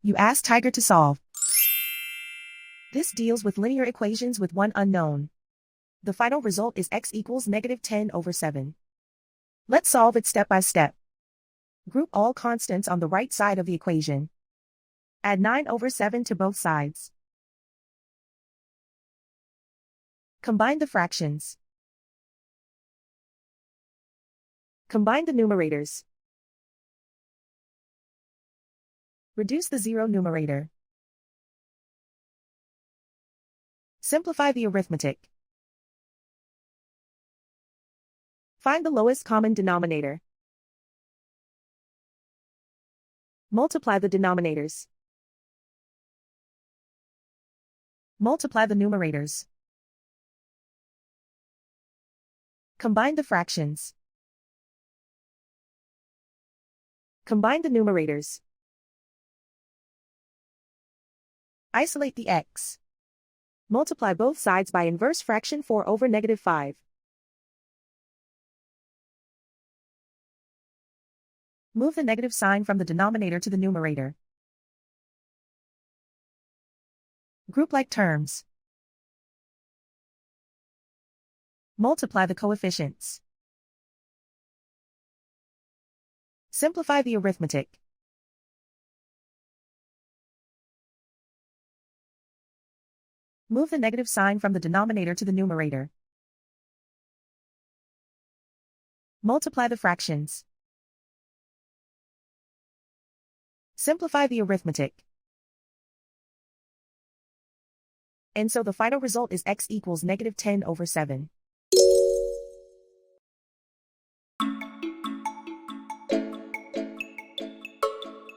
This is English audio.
You ask Tiger to solve. This deals with linear equations with one unknown. The final result is x equals -10/7. Let's solve it step by step. Group all constants on the right side of the equation. Add 9/7 to both sides. Combine the fractions. Combine the numerators. Reduce the zero numerator. Simplify the arithmetic. Find the lowest common denominator. Multiply the denominators. Multiply the numerators. Combine the fractions. Combine the numerators. Isolate the x. Multiply both sides by inverse fraction 4/-5. Move the negative sign from the denominator to the numerator. Group like terms. Multiply the coefficients. Simplify the arithmetic. Move the negative sign from the denominator to the numerator. Multiply the fractions. Simplify the arithmetic. And so the final result is x equals -10/7.